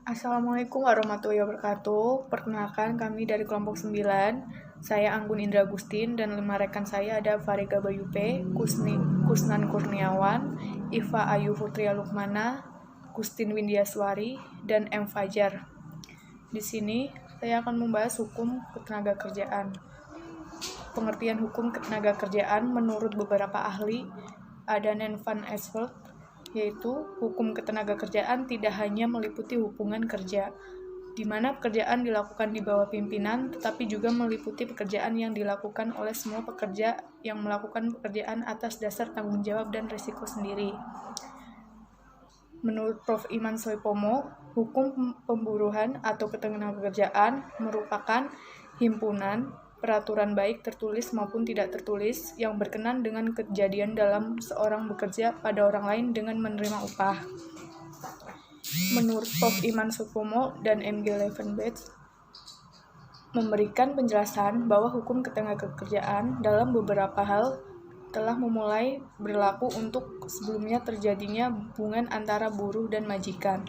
Assalamualaikum warahmatullahi wabarakatuh. Perkenalkan kami dari kelompok 9. Saya Anggun Indra Agustin dan 5 rekan saya ada Farega Bayupe, Kusnan Kurniawan, Iva Ayu Putria Lukmana, Gustin Windiaswari, dan M. Fajar. Di sini saya akan membahas hukum ketenagakerjaan. Pengertian hukum ketenagakerjaan menurut beberapa ahli ada Nan van Esveld, yaitu hukum ketenagakerjaan tidak hanya meliputi hubungan kerja, di mana pekerjaan dilakukan di bawah pimpinan, tetapi juga meliputi pekerjaan yang dilakukan oleh semua pekerja yang melakukan pekerjaan atas dasar tanggung jawab dan risiko sendiri. Menurut Prof. Iman Soepomo, hukum pemburuhan atau ketenagakerjaan merupakan himpunan peraturan baik tertulis maupun tidak tertulis yang berkenan dengan kejadian dalam seorang bekerja pada orang lain dengan menerima upah. Menurut Prof. Iman Soepomo dan M.G. Levenbach, memberikan penjelasan bahwa hukum ketenagakerjaan dalam beberapa hal telah memulai berlaku untuk sebelumnya terjadinya hubungan antara buruh dan majikan.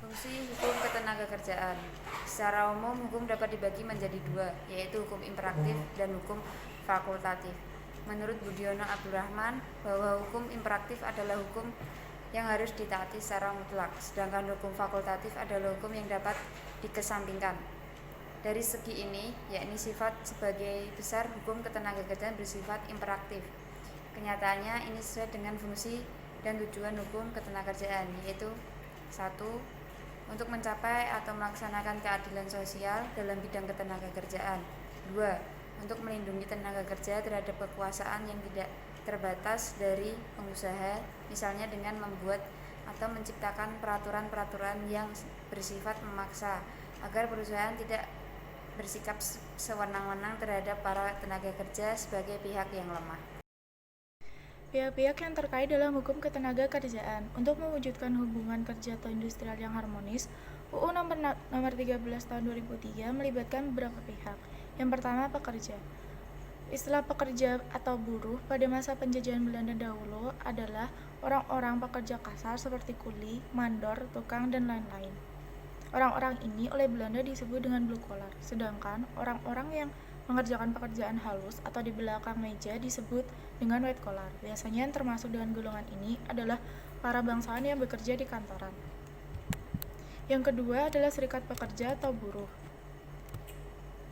Fungsi hukum ketenagakerjaan. Secara umum, hukum dapat dibagi menjadi dua, yaitu hukum imperatif dan hukum fakultatif. Menurut Budiono Abdurrahman, bahwa hukum imperatif adalah hukum yang harus ditaati secara mutlak, sedangkan hukum fakultatif adalah hukum yang dapat dikesampingkan. Dari segi ini, yakni sifat sebagai besar hukum ketenagakerjaan bersifat imperatif. Kenyataannya ini sesuai dengan fungsi dan tujuan hukum ketenagakerjaan, yaitu 1. Untuk mencapai atau melaksanakan keadilan sosial dalam bidang ketenagakerjaan. 2. Untuk melindungi tenaga kerja terhadap kekuasaan yang tidak terbatas dari pengusaha, misalnya dengan membuat atau menciptakan peraturan-peraturan yang bersifat memaksa agar perusahaan tidak bersikap sewenang-wenang terhadap para tenaga kerja sebagai pihak yang lemah. Pihak-pihak yang terkait dalam hukum ketenagakerjaan untuk mewujudkan hubungan kerja atau industrial yang harmonis, UU nomor 13 tahun 2003 melibatkan beberapa pihak. Yang pertama, pekerja. Istilah pekerja atau buruh pada masa penjajahan Belanda dahulu adalah orang-orang pekerja kasar seperti kuli, mandor, tukang, dan lain-lain. Orang-orang ini oleh Belanda disebut dengan blue collar, sedangkan orang-orang yang mengerjakan pekerjaan halus atau di belakang meja disebut dengan white collar. Biasanya yang termasuk dengan golongan ini adalah para bangsawan yang bekerja di kantoran. Yang kedua adalah serikat pekerja atau buruh.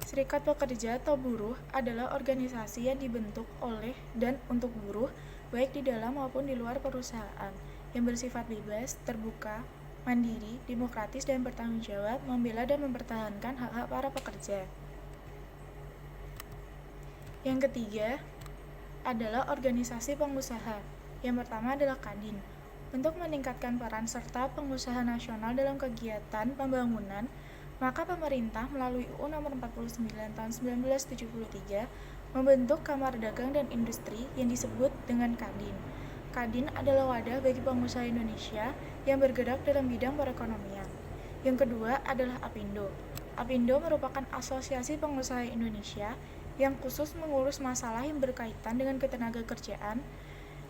Serikat pekerja atau buruh adalah organisasi yang dibentuk oleh dan untuk buruh, baik di dalam maupun di luar perusahaan, yang bersifat bebas, terbuka, mandiri, demokratis, dan bertanggung jawab membela dan mempertahankan hak-hak para pekerja. Yang ketiga adalah organisasi pengusaha. Yang pertama adalah Kadin. Untuk meningkatkan peran serta pengusaha nasional dalam kegiatan pembangunan, maka pemerintah melalui UU nomor 49 tahun 1973 membentuk Kamar Dagang dan Industri yang disebut dengan Kadin. Kadin adalah wadah bagi pengusaha Indonesia yang bergerak dalam bidang perekonomian. Yang kedua adalah Apindo. Apindo merupakan asosiasi pengusaha Indonesia yang khusus mengurus masalah yang berkaitan dengan ketenagakerjaan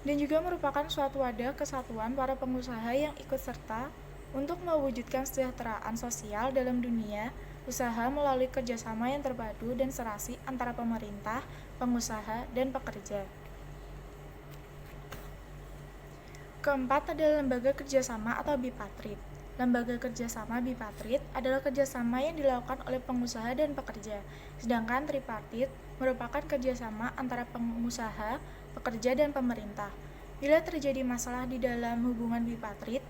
dan juga merupakan suatu wadah kesatuan para pengusaha yang ikut serta untuk mewujudkan kesejahteraan sosial dalam dunia usaha melalui kerjasama yang terpadu dan serasi antara pemerintah, pengusaha, dan pekerja. Keempat adalah lembaga kerjasama atau bipartit. Lembaga kerjasama bipartit adalah kerjasama yang dilakukan oleh pengusaha dan pekerja, sedangkan tripartit merupakan kerjasama antara pengusaha, pekerja, dan pemerintah. Bila terjadi masalah di dalam hubungan bipartit,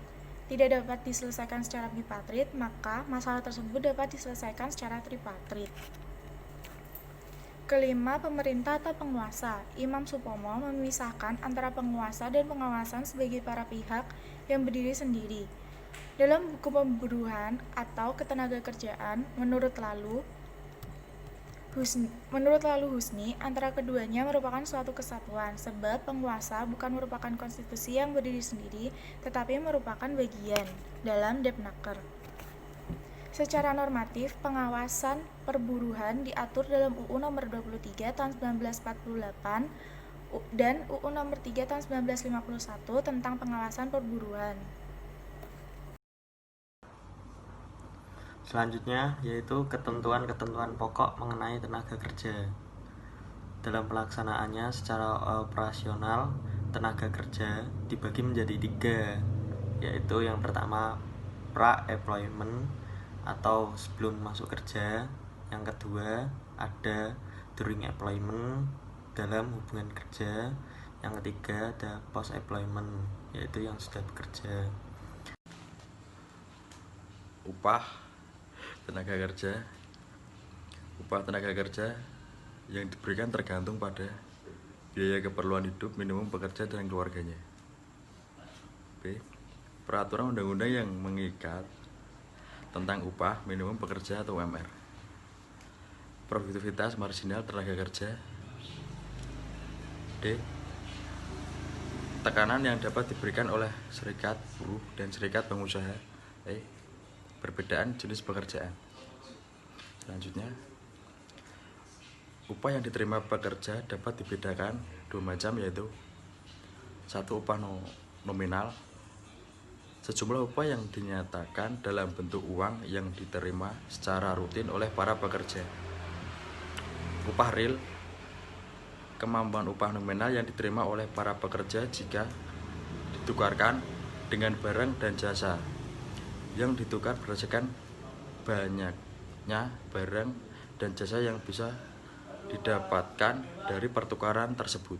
tidak dapat diselesaikan secara bipartit, maka masalah tersebut dapat diselesaikan secara tripartit. Kelima, pemerintah atau penguasa. Imam Supomo memisahkan antara penguasa dan pengawasan sebagai para pihak yang berdiri sendiri. Dalam buku pemburuhan atau ketenagakerjaan, menurut Lalu Husni, antara keduanya merupakan suatu kesatuan, sebab penguasa bukan merupakan konstitusi yang berdiri sendiri, tetapi merupakan bagian dalam Depnaker. Secara normatif, pengawasan perburuhan diatur dalam UU nomor 23 tahun 1948 dan UU Nomor 3 Tahun 1951 tentang pengawasan perburuan. Selanjutnya yaitu ketentuan-ketentuan pokok mengenai tenaga kerja. Dalam pelaksanaannya secara operasional, tenaga kerja dibagi menjadi 3, yaitu yang pertama pra-employment atau sebelum masuk kerja, yang kedua ada during employment dalam hubungan kerja, yang ketiga ada post-employment, yaitu yang sudah bekerja. Upah tenaga kerja yang diberikan tergantung pada biaya keperluan hidup minimum pekerja dan keluarganya. B. Peraturan undang-undang yang mengikat tentang upah minimum pekerja atau UMR. Produktivitas marginal tenaga kerja. D. Tekanan yang dapat diberikan oleh serikat buruh dan serikat pengusaha. E. Perbedaan jenis pekerjaan. Selanjutnya, upah yang diterima pekerja dapat dibedakan 2 macam, yaitu 1. Upah nominal, sejumlah upah yang dinyatakan dalam bentuk uang yang diterima secara rutin oleh para pekerja. Upah real, kemampuan upah nominal yang diterima oleh para pekerja jika ditukarkan dengan barang dan jasa, yang ditukar berdasarkan banyaknya barang dan jasa yang bisa didapatkan dari pertukaran tersebut.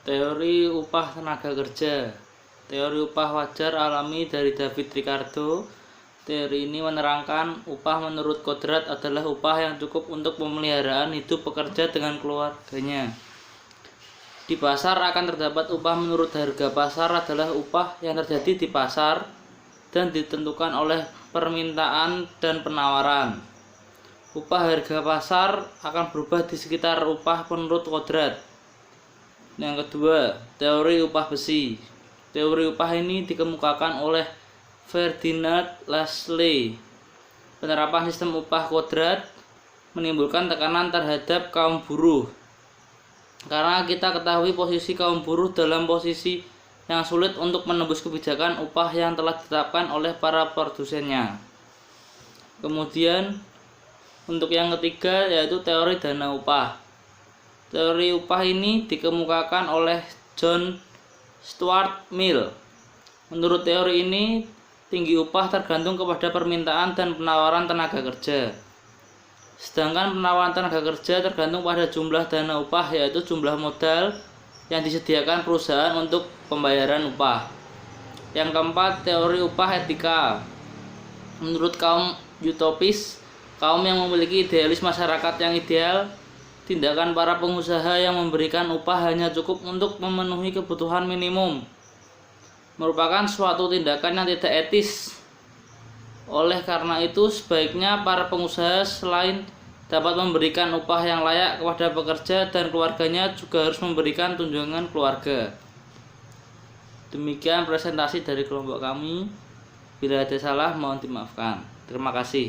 Teori upah tenaga kerja. Teori upah wajar alami dari David Ricardo. Teori ini menerangkan upah menurut kodrat adalah upah yang cukup untuk pemeliharaan hidup pekerja dengan keluarganya. Di pasar akan terdapat upah menurut harga pasar adalah upah yang terjadi di pasar dan ditentukan oleh permintaan dan penawaran. Upah harga pasar akan berubah di sekitar upah menurut kodrat. Yang kedua, teori upah besi. Teori upah ini dikemukakan oleh Ferdinand Lassley. Penerapan sistem upah kodrat menimbulkan tekanan terhadap kaum buruh. Karena kita ketahui posisi kaum buruh dalam posisi yang sulit untuk menembus kebijakan upah yang telah ditetapkan oleh para produsennya. Kemudian untuk yang ketiga yaitu teori dana upah. Teori upah ini dikemukakan oleh John Stuart Mill. Menurut teori ini, tinggi upah tergantung kepada permintaan dan penawaran tenaga kerja. Sedangkan penawaran tenaga kerja tergantung pada jumlah dana upah, yaitu jumlah modal yang disediakan perusahaan untuk pembayaran upah. Yang keempat, teori upah etika. Menurut kaum utopis, kaum yang memiliki idealis masyarakat yang ideal, tindakan para pengusaha yang memberikan upah hanya cukup untuk memenuhi kebutuhan minimum merupakan suatu tindakan yang tidak etis. Oleh karena itu, sebaiknya para pengusaha selain dapat memberikan upah yang layak kepada pekerja dan keluarganya, juga harus memberikan tunjangan keluarga. Demikian presentasi dari kelompok kami. Bila ada salah, mohon dimaafkan. Terima kasih.